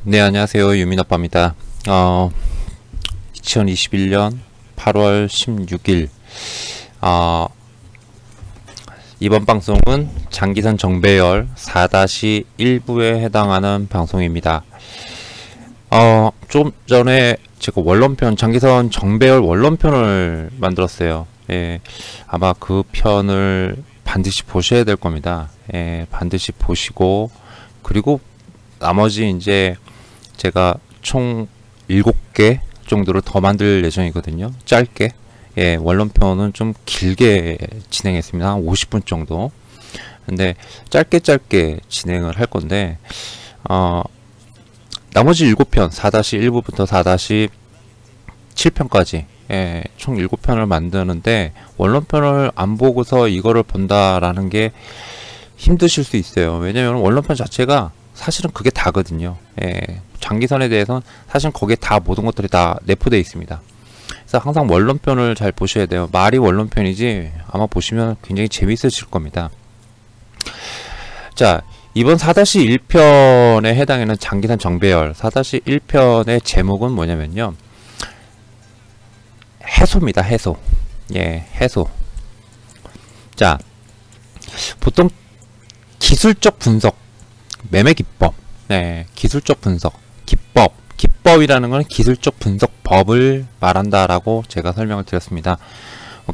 네, 안녕하세요. 유민아빠입니다. 2021년 8월 16일 이번 방송은 장기선 정배열 4-1부에 해당하는 방송입니다. 좀 전에 제가 원론편, 장기선 정배열 원론편을 만들었어요. 예, 아마 그 편을 반드시 보셔야 될 겁니다. 예, 반드시 보시고, 그리고 나머지 이제 제가 총 7개 정도를 더 만들 예정이거든요. 짧게. 예, 원론편은 좀 길게 진행했습니다. 한 50분 정도. 근데 짧게 진행을 할 건데, 나머지 7편, 4-1부부터 4-7편까지, 예, 총 7편을 만드는데, 원론편을 안 보고서 이거를 본다라는 게 힘드실 수 있어요. 왜냐면 원론편 자체가 사실은 그게 다거든요. 예, 장기선에 대해서는 사실 거기에 다 모든 것들이 다 내포되어 있습니다. 그래서 항상 원론편을 잘 보셔야 돼요. 말이 원론편이지 아마 보시면 굉장히 재미있으실 겁니다. 자, 이번 4-1편에 해당하는 장기선 정배열 4-1편의 제목은 뭐냐면요, 해소입니다. 해소. 예, 해소. 자, 보통 기술적 분석, 매매 기법, 네, 기술적 분석, 기법이라는 것은 기술적 분석법을 말한다라고 제가 설명을 드렸습니다.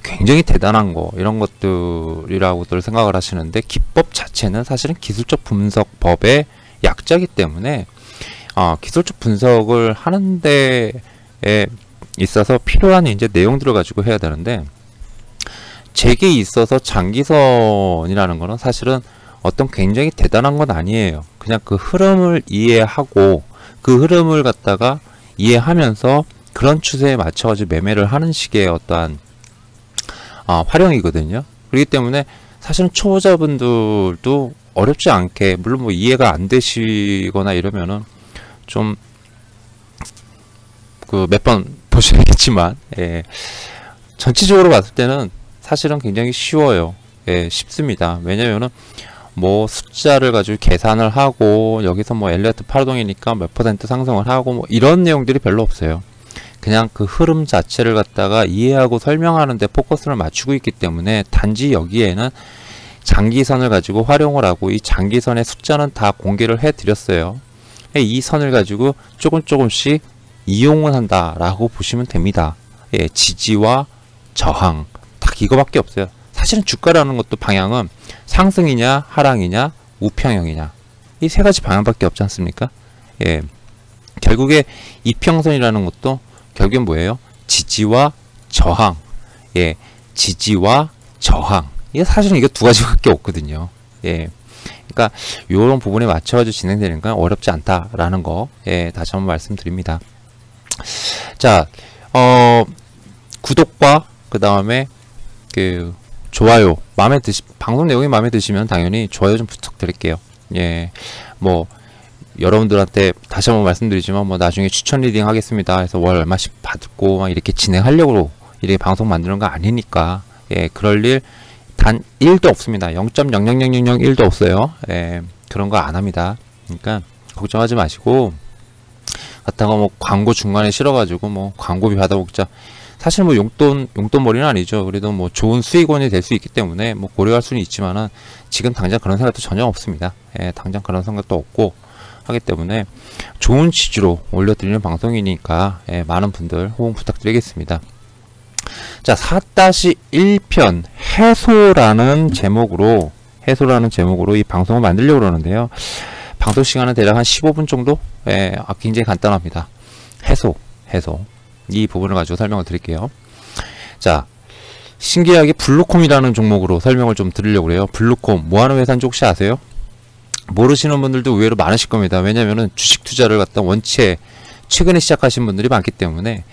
굉장히 대단한 거, 이런 것들이라고들 생각을 하시는데, 기법 자체는 사실은 기술적 분석법의 약자이기 때문에 기술적 분석을 하는 데에 있어서 필요한 이제 내용들을 가지고 해야 되는데, 제게 있어서 장기선이라는 거는 사실은 어떤 굉장히 대단한 건 아니에요. 그냥 그 흐름을 이해하고 그 흐름을 갖다가 이해하면서 그런 추세에 맞춰가지고 매매를 하는 식의 어떠한 활용이거든요. 그렇기 때문에 사실은 초보자분들도 어렵지 않게, 물론 뭐 이해가 안 되시거나 이러면은 좀 그 몇 번 보셔야겠지만, 예, 전체적으로 봤을 때는 사실은 굉장히 쉬워요. 예, 쉽습니다. 왜냐면은 뭐 숫자를 가지고 계산을 하고, 여기서 뭐 엘리어트 파동이니까 몇 % 상승을 하고, 뭐 이런 내용들이 별로 없어요. 그냥 그 흐름 자체를 갖다가 이해하고 설명하는 데 포커스를 맞추고 있기 때문에, 단지 여기에는 장기선을 가지고 활용을 하고, 이 장기선의 숫자는 다 공개를 해 드렸어요. 이 선을 가지고 조금씩 이용을 한다라고 보시면 됩니다. 예, 지지와 저항, 딱 이거밖에 없어요. 사실은 주가라는 것도 방향은 상승이냐 하락이냐 우평형이냐, 이 세 가지 방향밖에 없지 않습니까? 예, 결국에 이평선이라는 것도 결국엔 뭐예요? 지지와 저항. 예, 지지와 저항. 이게 사실은 이거 두 가지밖에 없거든요. 예, 그러니까 이런 부분에 맞춰가지고 진행되는 건 어렵지 않다라는 거, 예, 다시 한번 말씀드립니다. 자, 구독과 그 다음에 그 좋아요, 방송 내용이 마음에 드시면 당연히 좋아요 좀 부탁드릴게요. 예, 뭐 여러분들한테 다시 한번 말씀드리지만, 뭐 나중에 추천 리딩 하겠습니다 해서 월 얼마씩 받고 막 이렇게 진행하려고 이렇게 방송 만드는 거 아니니까, 예, 그럴 일 단 1도 없습니다. 0.00001도 없어요. 예, 그런 거 안 합니다. 그러니까 걱정하지 마시고, 갔다가 뭐 광고 중간에 실어가지고 뭐 광고비 받아먹자, 사실 뭐 용돈벌이는 아니죠. 그래도 뭐 좋은 수익원이 될 수 있기 때문에 뭐 고려할 수는 있지만은, 지금 당장 그런 생각도 전혀 없습니다. 예, 당장 그런 생각도 없고 하기 때문에 좋은 취지로 올려드리는 방송이니까, 예, 많은 분들 호응 부탁드리겠습니다. 자, 4-1편 해소라는 제목으로 이 방송을 만들려고 그러는데요. 방송 시간은 대략 한 15분 정도? 예, 굉장히 간단합니다. 해소. 이 부분을 가지고 설명을 드릴게요. 자, 신기하게 블루콤이라는 종목으로 설명을 좀 드리려고 그래요. 블루콤, 뭐 하는 회사인지 혹시 아세요? 모르시는 분들도 의외로 많으실 겁니다. 왜냐면은 주식 투자를 갖다 원체 최근에 시작하신 분들이 많기 때문에,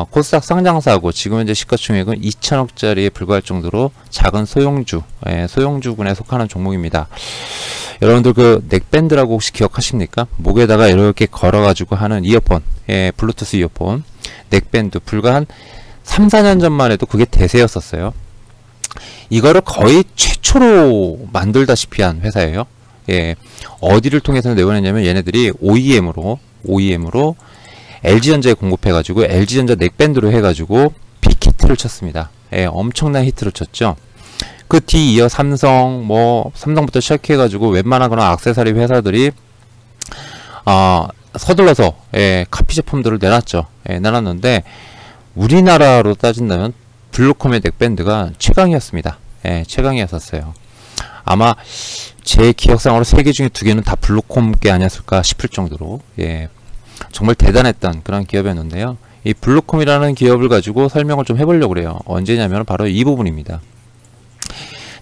코스닥 상장사고 지금 현재 시가총액은 2천억짜리에 불과할 정도로 작은 소형주군에 속하는 종목입니다. 여러분들 그 넥밴드라고 혹시 기억하십니까? 목에다가 이렇게 걸어가지고 하는 이어폰, 예, 블루투스 이어폰, 넥밴드. 불과 한 3-4년 전만 해도 그게 대세였었어요. 이거를 거의 최초로 만들다시피 한 회사예요. 예, 어디를 통해서 내보냈냐면, 얘네들이 OEM으로 OEM으로 LG전자에 공급해가지고 LG전자 넥밴드로 해가지고 빅히트를 쳤습니다. 예, 엄청난 히트를 쳤죠. 그 뒤 이어 삼성, 삼성부터 시작해가지고 웬만한 그런 액세서리 회사들이 서둘러서 카피 제품들을 내놨죠. 내놨는데 우리나라로 따진다면 블루콤의 넥밴드가 최강이었습니다. 최강이었었어요. 아마 제 기억상으로 3개 중에 2개는 다 블루콤 게 아니었을까 싶을 정도로 정말 대단했던 그런 기업이었는데요. 이 블루콤이라는 기업을 가지고 설명을 좀 해보려고 그래요. 언제냐면 바로 이 부분입니다.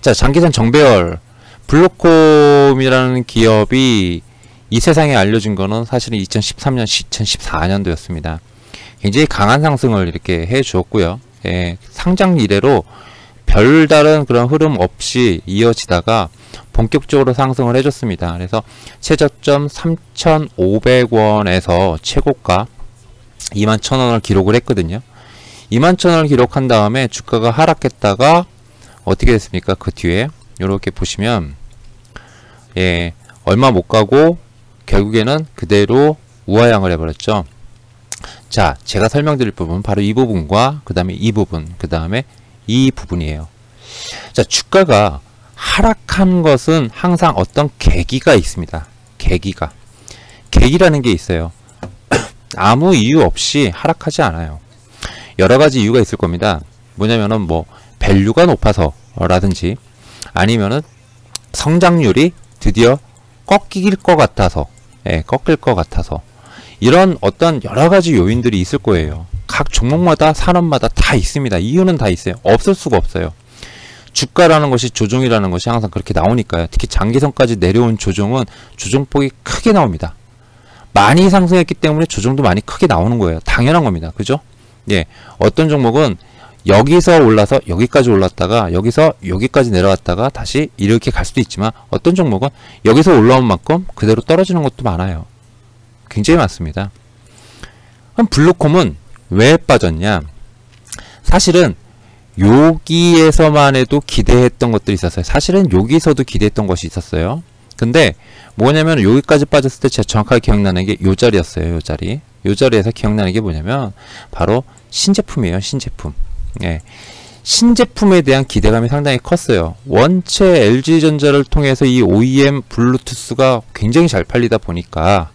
자, 장기선 정배열 블루콤이라는 기업이 이 세상에 알려진 거는 사실은 2013년, 2014년도였습니다. 굉장히 강한 상승을 이렇게 해 주었고요. 상장 이래로 별다른 그런 흐름 없이 이어지다가 본격적으로 상승을 해줬습니다. 그래서 최저점 3,500원에서 최고가 21,000원을 기록을 했거든요. 21,000원을 기록한 다음에 주가가 하락했다가 어떻게 됐습니까? 그 뒤에 이렇게 보시면 얼마 못 가고 결국에는 그대로 우하향을 해버렸죠. 자, 제가 설명드릴 부분 바로 이 부분과 그 다음에 이 부분, 그 다음에 이 부분이에요. 자, 주가가 하락한 것은 항상 어떤 계기가 있습니다. 계기라는 게 있어요. 아무 이유 없이 하락하지 않아요. 여러 가지 이유가 있을 겁니다. 뭐냐면은 밸류가 높아서 라든지 아니면은 성장률이 드디어 꺾일 것 같아서 이런 어떤 여러 가지 요인들이 있을 거예요. 각 종목마다 산업마다 다 있습니다. 이유는 다 있어요. 없을 수가 없어요. 주가라는 것이 조정이라는 것이 항상 그렇게 나오니까요. 특히 장기선까지 내려온 조정은 조정폭이 크게 나옵니다. 많이 상승했기 때문에 조정도 많이 크게 나오는 거예요. 당연한 겁니다. 그죠? 어떤 종목은 여기서 올라서 여기까지 올랐다가 여기서 여기까지 내려왔다가 다시 이렇게 갈 수도 있지만 어떤 종목은 여기서 올라온 만큼 그대로 떨어지는 것도 많아요. 굉장히 많습니다. 그럼 블루콤은 왜 빠졌냐? 사실은 여기에서만 해도 기대했던 것들이 있었어요. 사실은 여기서도 기대했던 것이 있었어요. 근데 뭐냐면 여기까지 빠졌을 때 제가 정확하게 기억나는 게 요 자리였어요. 요 자리에서 기억나는 게 뭐냐면 바로 신제품이에요. 신제품. 신제품에 대한 기대감이 상당히 컸어요. 원체 LG전자를 통해서 이 OEM 블루투스가 굉장히 잘 팔리다 보니까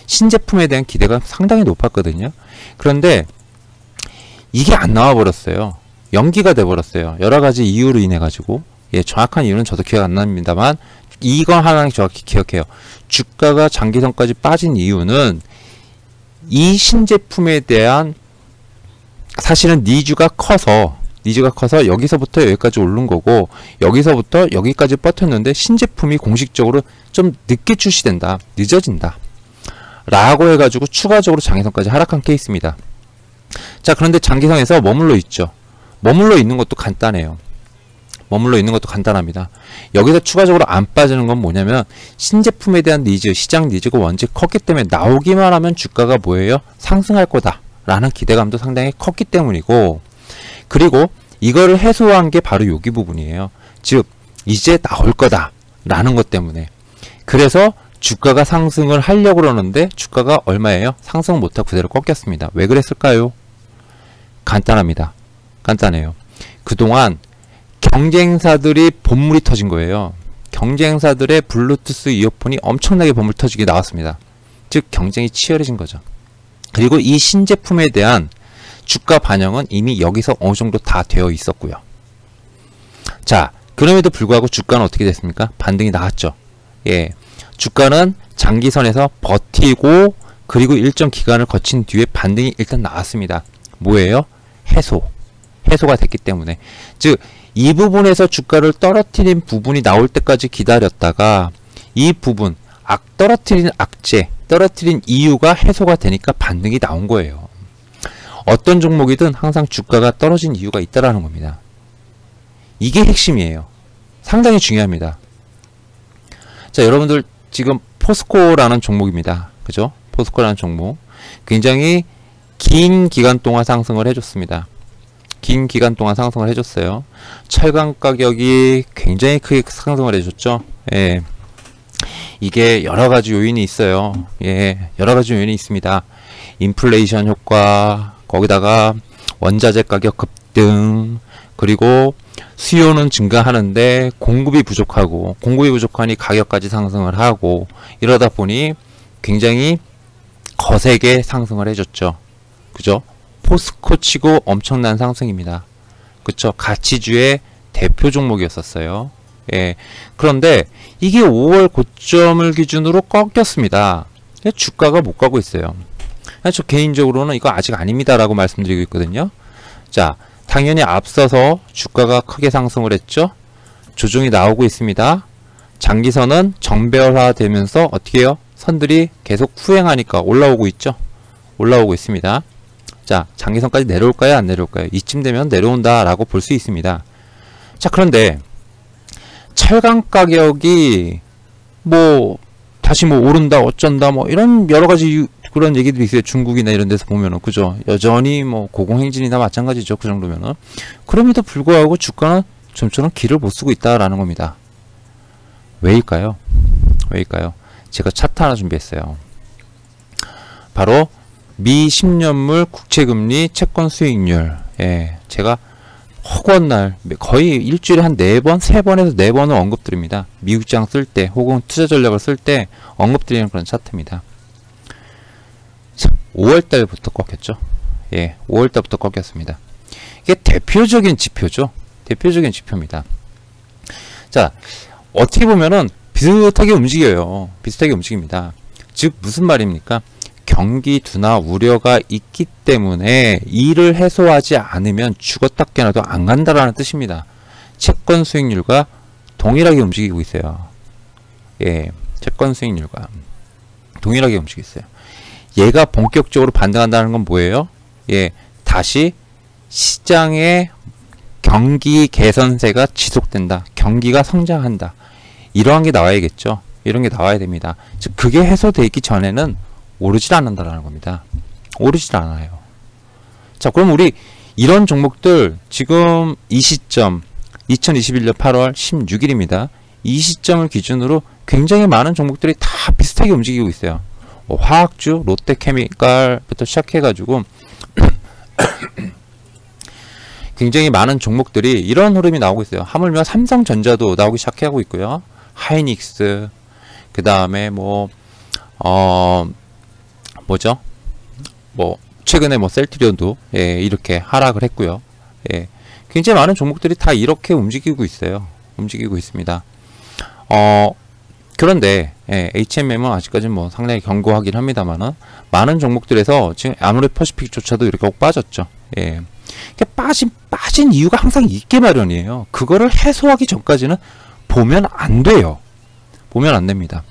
신제품에 대한 기대가 상당히 높았거든요. 그런데 이게 안 나와 버렸어요. 연기가 돼 버렸어요. 여러 가지 이유로 인해 가지고 정확한 이유는 저도 기억 안 납니다만 이건 하나 정확히 기억해요. 주가가 장기선까지 빠진 이유는 이 신제품에 대한 사실은 니즈가 커서 여기서부터 여기까지 오른 거고 여기서부터 여기까지 버텼는데 신제품이 공식적으로 좀 늦게 출시된다. 늦어진다. 라고 해가지고 추가적으로 장기선까지 하락한 케이스입니다. 자, 그런데 장기선에서 머물러 있죠. 머물러 있는 것도 간단해요. 머물러 있는 것도 간단합니다. 여기서 추가적으로 안 빠지는 건 뭐냐면 신제품에 대한 니즈, 시장 니즈가 원체 컸기 때문에 나오기만 하면 주가가 뭐예요? 상승할 거다 라는 기대감도 상당히 컸기 때문이고, 그리고 이거를 해소한 게 바로 여기 부분이에요. 즉 이제 나올 거다 라는 것 때문에. 그래서 주가가 상승을 하려고 그러는데 주가가 얼마예요? 상승 못하고 그대로 꺾였습니다. 왜 그랬을까요? 간단합니다. 간단해요. 그동안 경쟁사들이 본물이 터진 거예요. 경쟁사들의 블루투스 이어폰이 엄청나게 본물 터지게 나왔습니다. 즉 경쟁이 치열해진 거죠. 그리고 이 신제품에 대한 주가 반영은 이미 여기서 어느 정도 다 되어 있었고요. 자, 그럼에도 불구하고 주가는 어떻게 됐습니까? 반등이 나왔죠. 주가는 장기선에서 버티고 그리고 일정 기간을 거친 뒤에 반등이 일단 나왔습니다. 뭐예요? 해소가 됐기 때문에. 즉 이 부분에서 주가를 떨어뜨린 부분이 나올 때까지 기다렸다가 이 부분 떨어뜨린 이유가 해소가 되니까 반등이 나온 거예요. 어떤 종목이든 항상 주가가 떨어진 이유가 있다라는 겁니다. 이게 핵심이에요. 상당히 중요합니다. 자, 여러분들 지금 포스코라는 종목입니다. 그죠? 포스코라는 종목 굉장히 긴 기간 동안 상승을 해줬습니다. 긴 기간 동안 상승을 해줬어요. 철강 가격이 굉장히 크게 상승을 해줬죠. 이게 여러 가지 요인이 있어요. 예, 여러 가지 요인이 있습니다. 인플레이션 효과, 거기다가 원자재 가격 급등, 그리고 수요는 증가하는데 공급이 부족하니 가격까지 상승을 하고, 이러다 보니 굉장히 거세게 상승을 해줬죠. 그죠? 포스코 치고 엄청난 상승입니다. 그쵸? 가치주의 대표 종목이었었어요. 예. 그런데 이게 5월 고점을 기준으로 꺾였습니다. 주가가 못 가고 있어요. 저 개인적으로는 이거 아직 아닙니다 라고 말씀드리고 있거든요. 자, 당연히 앞서서 주가가 크게 상승을 했죠. 조정이 나오고 있습니다. 장기선은 정배열화 되면서 어떻게 해요? 선들이 계속 후행하니까 올라오고 있죠. 올라오고 있습니다. 자, 장기선까지 내려올까요? 안 내려올까요? 이쯤 되면 내려온다 라고 볼 수 있습니다. 자, 그런데 철강 가격이 뭐 다시 뭐 오른다 어쩐다 뭐 이런 여러 가지 그런 얘기들이 있어요. 중국이나 이런 데서 보면은. 그죠? 여전히 뭐 고공행진이나 마찬가지죠. 그 정도면은. 그럼에도 불구하고 주가는 좀처럼 길을 못 쓰고 있다라는 겁니다. 왜일까요? 왜일까요? 제가 차트 하나 준비했어요. 바로 미 10년물 국채금리 채권 수익률. 예, 제가 허구한 날 거의 일주일에 한 4번, 3번에서 4번을 언급드립니다. 미국장 쓸 때 혹은 투자 전략을 쓸 때 언급드리는 그런 차트입니다. 5월달부터 꺾였죠. 예, 5월달부터 꺾였습니다. 이게 대표적인 지표죠. 대표적인 지표입니다. 자, 어떻게 보면은 비슷하게 움직여요. 비슷하게 움직입니다. 즉 무슨 말입니까? 경기 둔화 우려가 있기 때문에 이를 해소하지 않으면 죽었다 깨나도 안 간다라는 뜻입니다. 채권 수익률과 동일하게 움직이고 있어요. 예, 채권 수익률과 동일하게 움직이고 있어요. 얘가 본격적으로 반등한다는 건 뭐예요? 예, 다시 시장의 경기 개선세가 지속된다. 경기가 성장한다. 이러한 게 나와야겠죠. 이런 게 나와야 됩니다. 즉 그게 해소되어 있기 전에는 오르질 않는다라는 겁니다. 오르질 않아요. 자, 그럼 우리 이런 종목들 지금 이 시점 2021년 8월 16일입니다. 이 시점을 기준으로 굉장히 많은 종목들이 다 비슷하게 움직이고 있어요. 화학주, 롯데케미칼부터 시작해가지고 굉장히 많은 종목들이 이런 흐름이 나오고 있어요. 하물며 삼성전자도 나오기 시작하고 있고요. 하이닉스, 그 다음에 최근에 셀트리온도 예, 이렇게 하락을 했고요. 예, 굉장히 많은 종목들이 다 이렇게 움직이고 있어요. 움직이고 있습니다. 그런데 HMM은 아직까지는 상당히 견고하긴 합니다만은 많은 종목들에서 지금 아모레퍼시픽조차도 이렇게 꼭 빠졌죠. 예. 빠진 이유가 항상 있게 마련이에요. 그거를 해소하기 전까지는 보면 안 돼요. 보면 안 됩니다.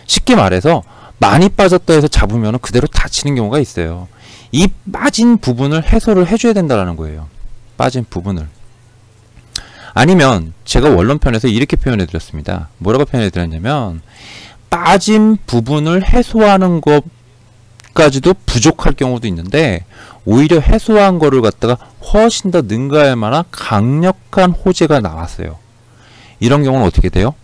쉽게 말해서 많이 빠졌다 해서 잡으면 그대로 다치는 경우가 있어요. 이 빠진 부분을 해소를 해줘야 된다는 거예요. 빠진 부분을. 아니면 제가 원론편에서 이렇게 표현해 드렸습니다. 뭐라고 표현해 드렸냐면 빠진 부분을 해소하는 것까지도 부족할 경우도 있는데 오히려 해소한 거를 갖다가 훨씬 더 능가할 만한 강력한 호재가 나왔어요. 이런 경우는 어떻게 돼요?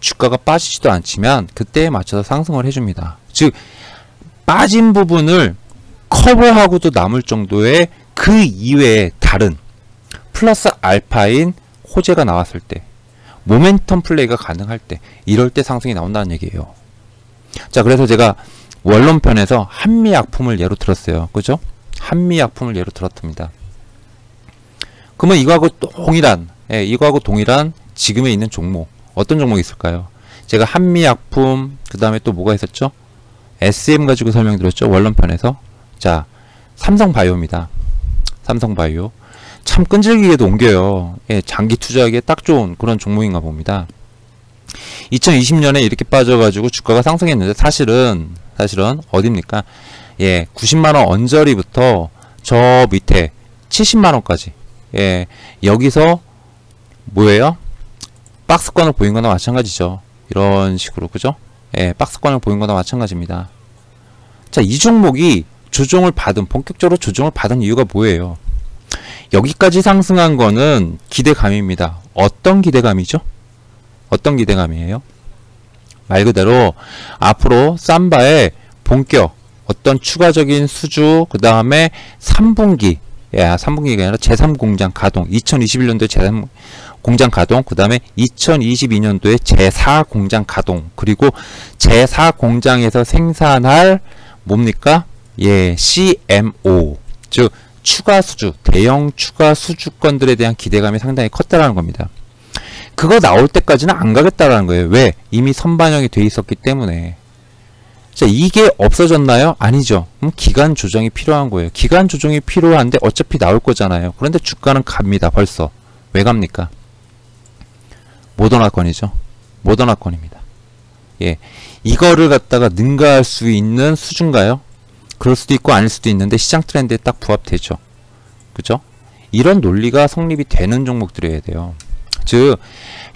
주가가 빠지지도 않지만 그때에 맞춰서 상승을 해줍니다. 즉 빠진 부분을 커버하고도 남을 정도의 그 이외에 다른 플러스 알파인 호재가 나왔을 때, 모멘텀 플레이가 가능할 때, 이럴 때 상승이 나온다는 얘기예요. 자, 그래서 제가 원론편에서 한미약품을 예로 들었어요. 그죠? 한미약품을 예로 들었습니다. 그러면 이거하고 동일한 지금에 있는 종목, 어떤 종목이 있을까요? 제가 한미약품, 그 다음에 또 뭐가 있었죠? SM 가지고 설명드렸죠? 원론편에서. 자, 삼성바이오입니다. 삼성바이오. 참 끈질기게도 옮겨요. 예, 장기 투자하기에 딱 좋은 그런 종목인가 봅니다. 2020년에 이렇게 빠져가지고 주가가 상승했는데 사실은 어딥니까? 예, 90만원 언저리부터 저 밑에 70만원까지. 예, 여기서 뭐예요? 박스권을 보인 거나 마찬가지죠. 이런 식으로, 그죠? 예, 박스권을 보인 거나 마찬가지입니다. 자, 이 종목이 본격적으로 조정을 받은 이유가 뭐예요? 여기까지 상승한 거는 기대감입니다. 어떤 기대감이죠? 어떤 기대감이에요? 말 그대로 앞으로 삼바의 본격 어떤 추가적인 수주, 그 다음에 3분기, 3분기가 아니라 제3공장 가동, 2021년도에 제3 공장 가동, 그 다음에 2022년도에 제4공장 가동, 그리고 제4공장에서 생산할 뭡니까? CMO, 즉 추가 수주, 대형 추가 수주권들에 대한 기대감이 상당히 컸다라는 겁니다. 그거 나올 때까지는 안 가겠다라는 거예요. 왜? 이미 선반영이 돼 있었기 때문에. 자, 이게 없어졌나요? 아니죠. 그럼 기간 조정이 필요한 거예요. 기간 조정이 필요한데 어차피 나올 거잖아요. 그런데 주가는 갑니다. 벌써. 왜 갑니까? 모더나건이죠. 모더나건입니다. 예, 이거를 갖다가 능가할 수 있는 수준가요? 그럴 수도 있고 아닐 수도 있는데 시장 트렌드에 딱 부합되죠. 그죠? 이런 논리가 성립이 되는 종목들이어야 돼요. 즉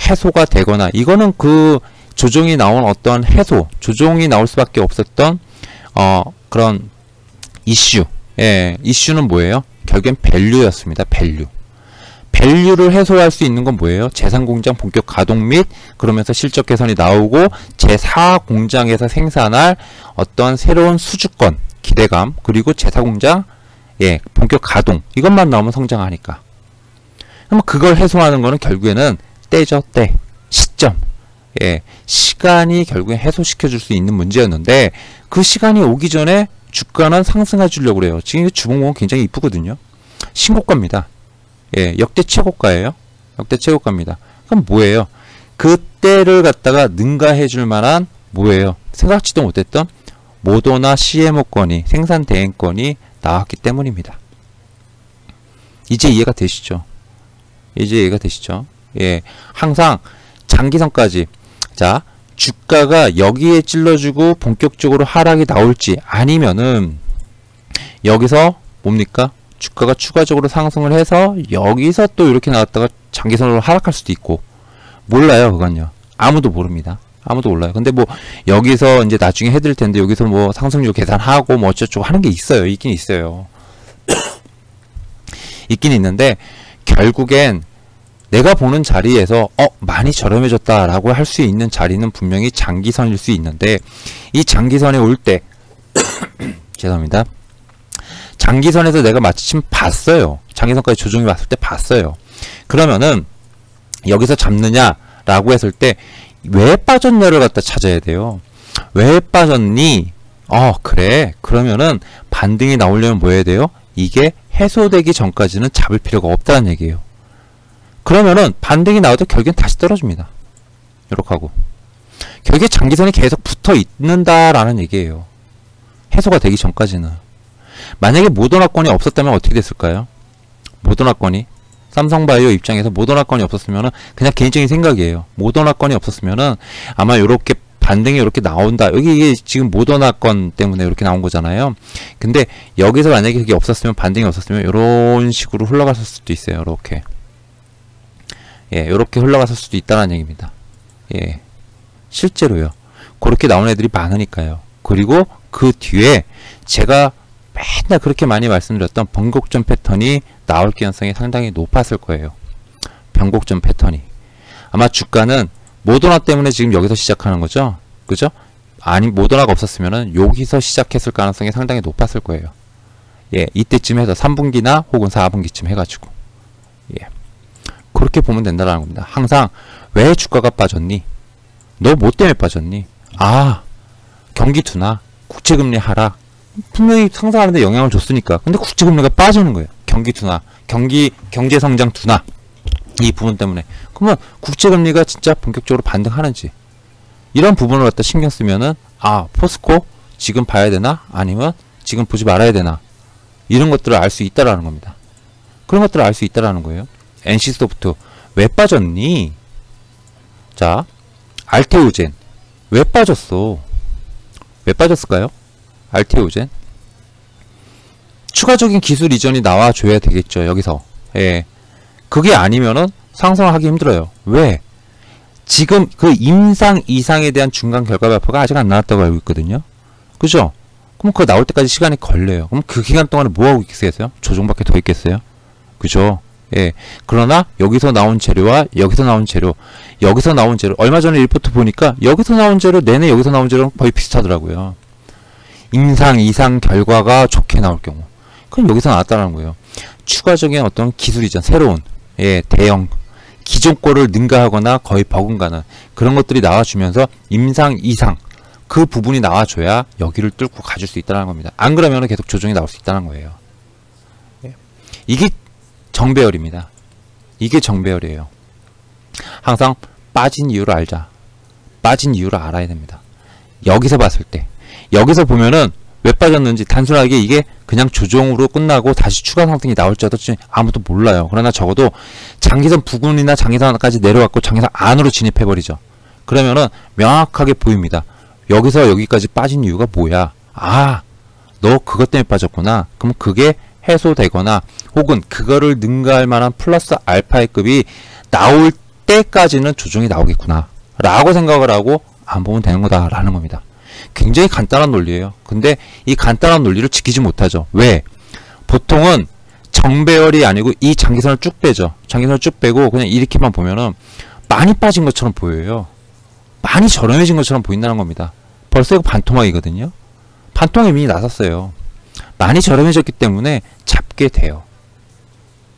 해소가 되거나, 이거는 그 조정이 나온 어떤 해소, 조정이 나올 수밖에 없었던 그런 이슈. 예, 이슈는 뭐예요? 결국엔 밸류였습니다. 밸류를 해소할 수 있는 건 뭐예요? 제3공장 본격 가동 및 그러면서 실적 개선이 나오고 제4공장에서 생산할 어떤 새로운 수주권, 기대감, 그리고 제4공장 본격 가동, 이것만 나오면 성장하니까. 그럼 그걸 해소하는 거는 결국에는 때죠. 때, 시점. 시간이 결국에 해소시켜 줄 수 있는 문제였는데 그 시간이 오기 전에 주가는 상승해 주려고 그래요. 지금 주봉목은 굉장히 이쁘거든요. 신고가입니다. 역대 최고가예요. 역대 최고가입니다. 그럼 뭐예요? 그때를 갖다가 능가해 줄 만한 뭐예요? 생각지도 못했던 모더나 CMO권이, 생산 대행권이 나왔기 때문입니다. 이제 이해가 되시죠? 이제 이해가 되시죠? 항상 장기선까지, 자, 주가가 여기에 찔러주고 본격적으로 하락이 나올지, 아니면은 여기서 뭡니까? 주가가 추가적으로 상승을 해서 여기서 또 이렇게 나왔다가 장기선으로 하락할 수도 있고, 몰라요. 그건요. 아무도 모릅니다. 아무도 몰라요. 근데 뭐 여기서 이제 나중에 해드릴 텐데, 여기서 뭐 상승률 계산하고 뭐 어쩌고 하는 게 있어요. 있긴 있어요. 있긴 있는데 결국엔 내가 보는 자리에서 많이 저렴해졌다라고 할 수 있는 자리는 분명히 장기선일 수 있는데, 이 장기선에 올 때 죄송합니다. 장기선에서 내가 마침 봤어요. 장기선까지 조정이 왔을 때 봤어요. 그러면은 여기서 잡느냐라고 했을 때 왜 빠졌냐를 갖다 찾아야 돼요. 왜 빠졌니? 그래. 그러면은 반등이 나오려면 뭐 해야 돼요? 이게 해소되기 전까지는 잡을 필요가 없다는 얘기예요. 그러면은 반등이 나와도 결국엔 다시 떨어집니다. 이렇게 하고 결국에 장기선이 계속 붙어 있는다라는 얘기예요. 해소가 되기 전까지는. 만약에 모더나권이 없었다면 어떻게 됐을까요? 모더나권이, 삼성바이오 입장에서 모더나권이 없었으면은, 그냥 개인적인 생각이에요. 모더나권이 없었으면은 아마 요렇게 반등이 이렇게 나온다. 여기 이게 지금 모더나권 때문에 이렇게 나온 거잖아요. 근데 여기서 만약에 그게 없었으면, 반등이 없었으면 이런 식으로 흘러갔을 수도 있어요. 이렇게. 이렇게 흘러갔을 수도 있다는 얘기입니다. 실제로요. 그렇게 나온 애들이 많으니까요. 그리고 그 뒤에 제가 맨날 그렇게 많이 말씀드렸던 변곡점 패턴이 나올 가능성이 상당히 높았을 거예요. 변곡점 패턴이. 아마 주가는 모더나 때문에 지금 여기서 시작하는 거죠. 그죠? 아니, 모더나가 없었으면은 여기서 시작했을 가능성이 상당히 높았을 거예요. 이때쯤 해서 3분기나 혹은 4분기쯤 해가지고. 그렇게 보면 된다는 겁니다. 항상 왜 주가가 빠졌니? 너 뭐 때문에 빠졌니? 경기 둔화, 국채금리 하락, 분명히 상승하는데 영향을 줬으니까. 근데 국채금리가 빠지는 거예요. 경기 둔화, 경제성장 둔화, 이 부분 때문에. 그러면 국채금리가 진짜 본격적으로 반등하는지, 이런 부분을 갖다 신경 쓰면은 포스코 지금 봐야 되나? 아니면 지금 보지 말아야 되나? 이런 것들을 알 수 있다라는 겁니다. 그런 것들을 알 수 있다라는 거예요. NC소프트 왜 빠졌니? 자, 알테오젠 왜 빠졌어? 왜 빠졌을까요? 알테오젠 추가적인 기술 이전이 나와줘야 되겠죠. 여기서. 그게 아니면은 상승을 하기 힘들어요. 왜? 지금 그 임상 이상에 대한 중간 결과 발표가 아직 안 나왔다고 알고 있거든요. 그죠? 그럼 그거 나올 때까지 시간이 걸려요. 그럼 그 기간 동안에 뭐 하고 있겠어요? 조정밖에 더 있겠어요? 그죠? 예. 그러나 여기서 나온 재료와 여기서 나온 재료, 얼마 전에 리포트 보니까 여기서 나온 재료 내내 여기서 나온 재료랑 거의 비슷하더라고요. 임상, 이상 결과가 좋게 나올 경우, 그건 여기서 나왔다는 거예요. 추가적인 어떤 기술이죠. 새로운, 예, 대형 기존 거를 능가하거나 거의 버금가는 그런 것들이 나와주면서 임상, 이상 그 부분이 나와줘야 여기를 뚫고 가줄 수 있다는 겁니다. 안 그러면 계속 조정이 나올 수 있다는 거예요. 예. 이게 정배열입니다. 이게 정배열이에요. 항상 빠진 이유를 알자. 빠진 이유를 알아야 됩니다. 여기서 봤을 때, 여기서 보면은 왜 빠졌는지 단순하게 이게 그냥 조정으로 끝나고 다시 추가 상승이 나올지 어떨지 아무도 몰라요. 그러나 적어도 장기선 부근이나 장기선까지 내려왔고 장기선 안으로 진입해버리죠. 그러면은 명확하게 보입니다. 여기서 여기까지 빠진 이유가 뭐야? 아, 너 그것 때문에 빠졌구나. 그럼 그게 해소되거나 혹은 그거를 능가할 만한 플러스 알파의 급이 나올 때까지는 조정이 나오겠구나 라고 생각을 하고 안 보면 되는 거다 라는 겁니다. 굉장히 간단한 논리예요. 근데 이 간단한 논리를 지키지 못하죠. 왜? 보통은 정배열이 아니고 이 장기선을 쭉 빼죠. 장기선을 쭉 빼고 그냥 이렇게만 보면은 많이 빠진 것처럼 보여요. 많이 저렴해진 것처럼 보인다는 겁니다. 벌써 이거 반토막이거든요. 반토막이 이미 나섰어요. 많이 저렴해졌기 때문에 잡게 돼요.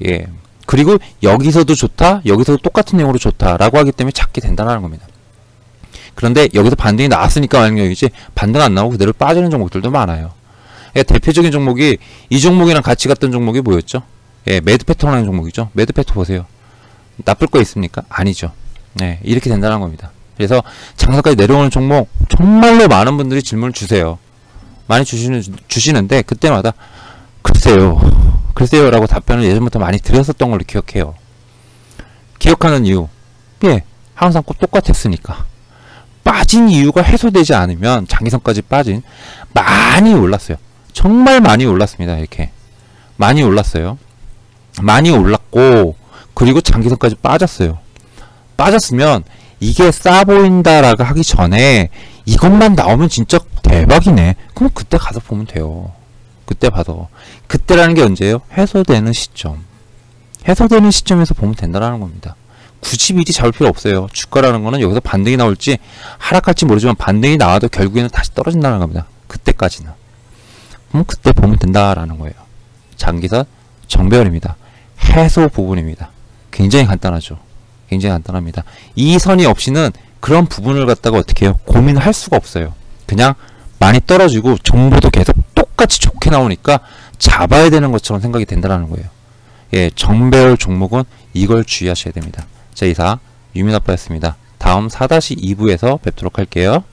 예. 그리고 여기서도 좋다, 여기서도 똑같은 내용으로 좋다라고 하기 때문에 잡게 된다는 겁니다. 그런데 여기서 반등이 나왔으니까 완력이지 반등 안 나오고 그대로 빠지는 종목들도 많아요. 예, 대표적인 종목이 이 종목이랑 같이 갔던 종목이 뭐였죠? 예, 매드패터라는 종목이죠. 매드패터 보세요. 나쁠 거 있습니까? 아니죠. 네, 이렇게 된다는 겁니다. 그래서 장사까지 내려오는 종목 정말로 많은 분들이 질문을 주세요. 많이 주시는데 그때마다 글쎄요 라고 답변을 예전부터 많이 드렸었던 걸로 기억해요. 기억하는 이유, 예, 항상 꼭 똑같았으니까. 빠진 이유가 해소되지 않으면 장기선까지 빠진 많이 올랐어요. 정말 많이 올랐습니다. 이렇게 많이 올랐어요. 많이 올랐고 그리고 장기선까지 빠졌어요. 빠졌으면 이게 싸 보인다라고 하기 전에 이것만 나오면 진짜 대박이네. 그럼 그때 가서 보면 돼요. 그때 봐도. 그때라는 게 언제예요? 해소되는 시점. 해소되는 시점에서 보면 된다는 겁니다. 굳이 미리 잡을 필요 없어요. 주가라는 거는 여기서 반등이 나올지 하락할지 모르지만 반등이 나와도 결국에는 다시 떨어진다는 겁니다. 그때까지는. 그럼 그때 보면 된다라는 거예요. 장기선 정배열입니다. 해소 부분입니다. 굉장히 간단하죠. 굉장히 간단합니다. 이 선이 없이는 그런 부분을 갖다가 어떻게 해요? 고민을 할 수가 없어요. 그냥 많이 떨어지고 정보도 계속 똑같이 좋게 나오니까 잡아야 되는 것처럼 생각이 된다는 거예요. 예, 정배열 종목은 이걸 주의하셔야 됩니다. 자, 이상 유민아빠였습니다. 다음 4-2부에서 뵙도록 할게요.